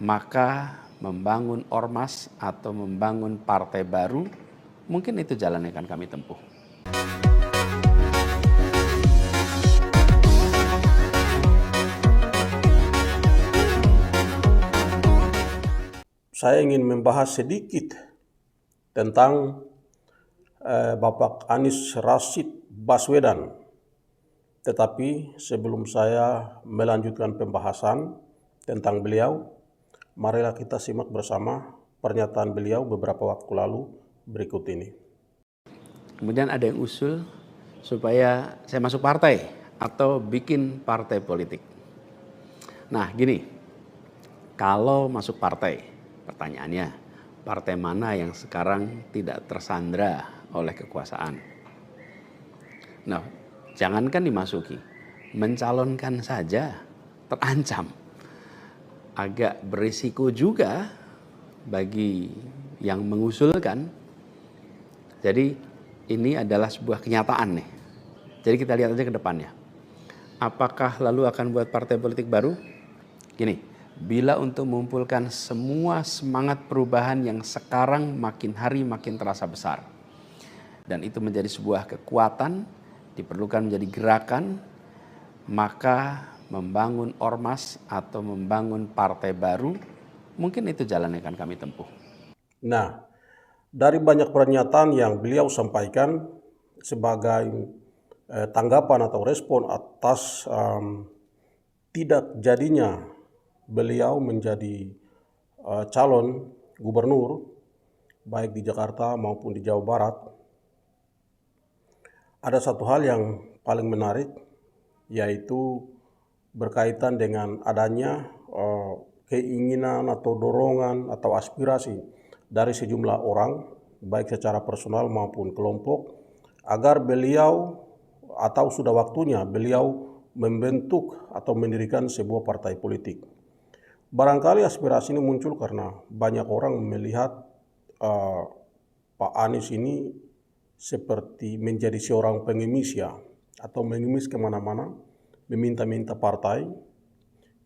maka membangun ormas atau membangun partai baru, mungkin itu jalan yang akan kami tempuh. Saya ingin membahas sedikit tentang Bapak Anies Rashid Baswedan. Tetapi sebelum saya melanjutkan pembahasan tentang beliau, marilah kita simak bersama pernyataan beliau beberapa waktu lalu berikut ini. Kemudian ada yang usul supaya saya masuk partai atau bikin partai politik. Nah gini, kalau masuk partai, pertanyaannya, partai mana yang sekarang tidak tersandra oleh kekuasaan? Nah, jangankan dimasuki, mencalonkan saja terancam. Agak berisiko juga bagi yang mengusulkan. Jadi ini adalah sebuah kenyataan nih. Jadi kita lihat aja ke depannya. Apakah lalu akan buat partai politik baru? Gini, bila untuk mengumpulkan semua semangat perubahan yang sekarang makin hari makin terasa besar, dan itu menjadi sebuah kekuatan, diperlukan menjadi gerakan, maka membangun ormas atau membangun partai baru, mungkin itu jalan yang akan kami tempuh. Nah, dari banyak pernyataan yang beliau sampaikan sebagai tanggapan atau respon atas tidak jadinya beliau menjadi calon gubernur baik di Jakarta maupun di Jawa Barat, ada satu hal yang paling menarik, yaitu berkaitan dengan adanya keinginan atau dorongan atau aspirasi dari sejumlah orang, baik secara personal maupun kelompok, agar beliau atau sudah waktunya beliau membentuk atau mendirikan sebuah partai politik. Barangkali aspirasi ini muncul karena banyak orang melihat Pak Anies ini seperti menjadi seorang pengemis ya, atau mengemis kemana-mana, meminta-minta partai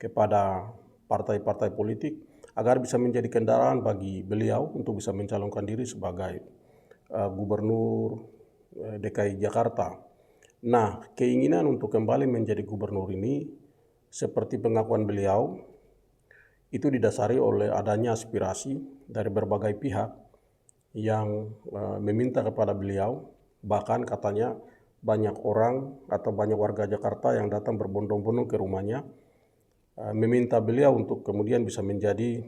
kepada partai-partai politik agar bisa menjadi kendaraan bagi beliau untuk bisa mencalonkan diri sebagai gubernur DKI Jakarta. Nah, keinginan untuk kembali menjadi gubernur ini, seperti pengakuan beliau, itu didasari oleh adanya aspirasi dari berbagai pihak yang meminta kepada beliau, bahkan katanya banyak orang atau banyak warga Jakarta yang datang berbondong-bondong ke rumahnya meminta beliau untuk kemudian bisa menjadi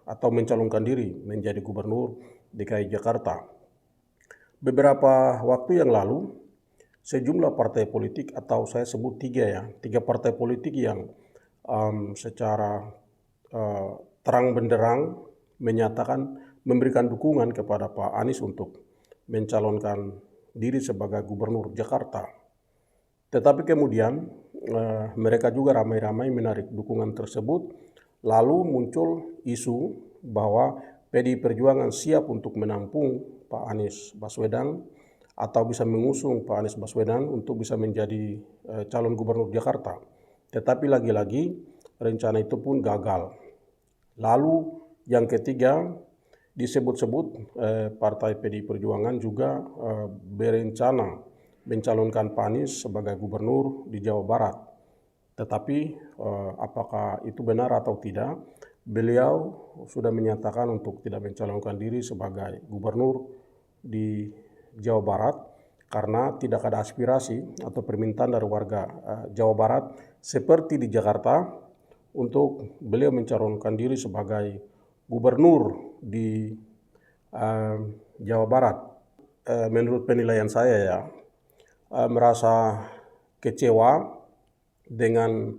atau mencalonkan diri menjadi gubernur DKI Jakarta. Beberapa waktu yang lalu, sejumlah partai politik, atau saya sebut tiga partai politik yang secara terang benderang menyatakan memberikan dukungan kepada Pak Anies untuk mencalonkan diri sebagai gubernur Jakarta. Tetapi kemudian mereka juga ramai-ramai menarik dukungan tersebut, lalu muncul isu bahwa PDI Perjuangan siap untuk menampung Pak Anies Baswedan atau bisa mengusung Pak Anies Baswedan untuk bisa menjadi calon gubernur Jakarta. Tetapi lagi-lagi rencana itu pun gagal. Lalu yang ketiga, disebut-sebut Partai PDI Perjuangan juga berencana mencalonkan Pak Anies sebagai gubernur di Jawa Barat. Tetapi apakah itu benar atau tidak, beliau sudah menyatakan untuk tidak mencalonkan diri sebagai gubernur di Jawa Barat karena tidak ada aspirasi atau permintaan dari warga Jawa Barat seperti di Jakarta untuk beliau mencalonkan diri sebagai gubernur di Jawa Barat. Menurut penilaian saya ya, merasa kecewa dengan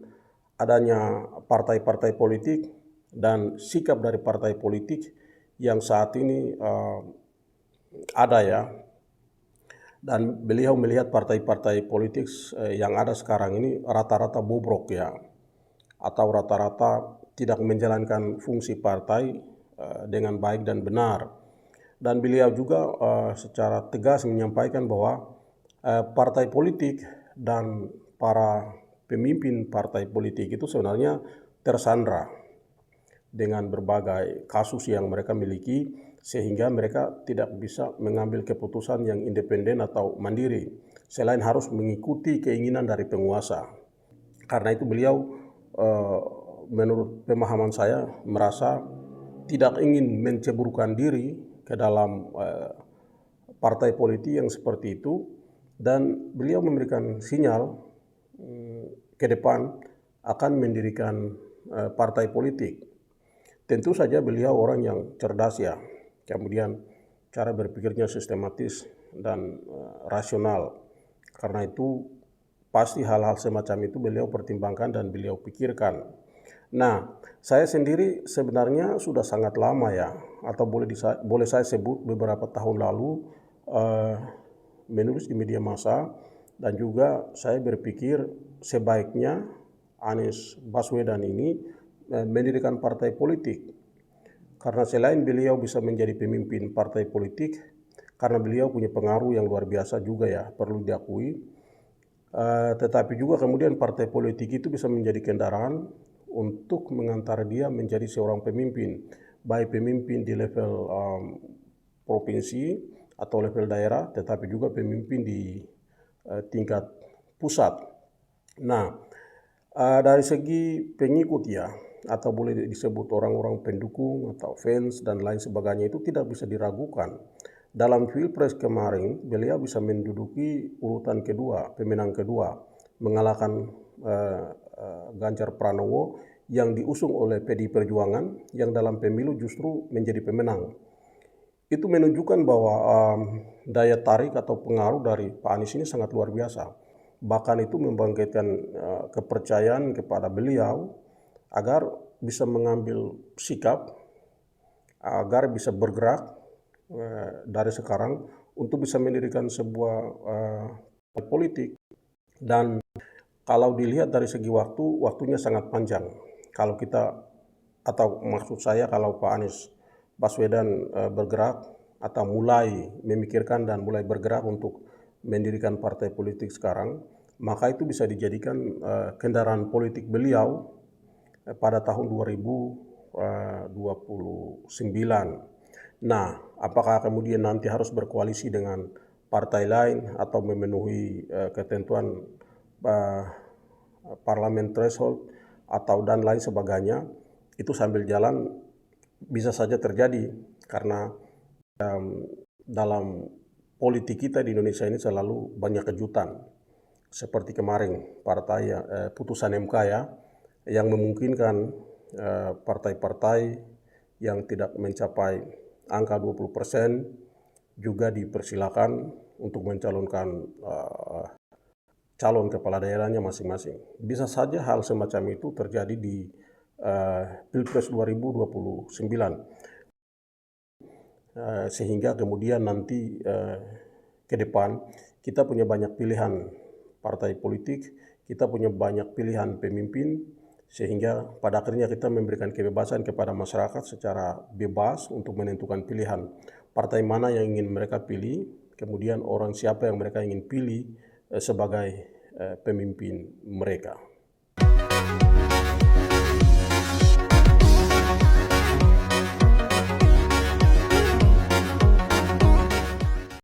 adanya partai-partai politik dan sikap dari partai politik yang saat ini ada ya. Dan beliau melihat partai-partai politik yang ada sekarang ini rata-rata bobrok ya, atau rata-rata tidak menjalankan fungsi partai dengan baik dan benar. Dan beliau juga secara tegas menyampaikan bahwa partai politik dan para pemimpin partai politik itu sebenarnya tersandra dengan berbagai kasus yang mereka miliki, sehingga mereka tidak bisa mengambil keputusan yang independen atau mandiri, selain harus mengikuti keinginan dari penguasa. Karena itu beliau menurut pemahaman saya merasa tidak ingin menceburkan diri ke dalam partai politik yang seperti itu, dan beliau memberikan sinyal ke depan akan mendirikan partai politik. Tentu saja beliau orang yang cerdas ya, kemudian cara berpikirnya sistematis dan rasional. Karena itu pasti hal-hal semacam itu beliau pertimbangkan dan beliau pikirkan. Nah, saya sendiri sebenarnya sudah sangat lama ya, atau boleh saya sebut beberapa tahun lalu menulis di media massa, dan juga saya berpikir sebaiknya Anies Baswedan ini mendirikan partai politik. Karena selain beliau bisa menjadi pemimpin partai politik, karena beliau punya pengaruh yang luar biasa juga ya, perlu diakui. Tetapi juga kemudian partai politik itu bisa menjadi kendaraan untuk mengantar dia menjadi seorang pemimpin, baik pemimpin di level provinsi atau level daerah, tetapi juga pemimpin di tingkat pusat. Nah, dari segi pengikut ya, atau boleh disebut orang-orang pendukung atau fans dan lain sebagainya, itu tidak bisa diragukan. Dalam Pilpres kemarin, beliau bisa menduduki urutan kedua, pemenang kedua, mengalahkan Ganjar Pranowo yang diusung oleh PDI Perjuangan, yang dalam pemilu justru menjadi pemenang. Itu menunjukkan bahwa daya tarik atau pengaruh dari Pak Anies ini sangat luar biasa. Bahkan itu membangkitkan kepercayaan kepada beliau agar bisa mengambil sikap, agar bisa bergerak dari sekarang untuk bisa mendirikan sebuah politik. Dan kalau dilihat dari segi waktunya sangat panjang. Kalau kita, atau maksud saya kalau Pak Anies Baswedan bergerak atau mulai memikirkan dan mulai bergerak untuk mendirikan partai politik sekarang, maka itu bisa dijadikan kendaraan politik beliau pada tahun 2029. Nah, apakah kemudian nanti harus berkoalisi dengan partai lain atau memenuhi ketentuan parlemen threshold atau dan lain sebagainya, itu sambil jalan bisa saja terjadi, karena dalam politik kita di Indonesia ini selalu banyak kejutan. Seperti kemarin putusan MK ya, yang memungkinkan partai-partai yang tidak mencapai angka 20% juga dipersilakan untuk mencalonkan calon kepala daerahnya masing-masing. Bisa saja hal semacam itu terjadi di Pilpres 2029. Sehingga kemudian nanti ke depan kita punya banyak pilihan partai politik, kita punya banyak pilihan pemimpin, sehingga pada akhirnya kita memberikan kebebasan kepada masyarakat secara bebas untuk menentukan pilihan partai mana yang ingin mereka pilih, kemudian orang siapa yang mereka ingin pilih sebagai pemimpin mereka.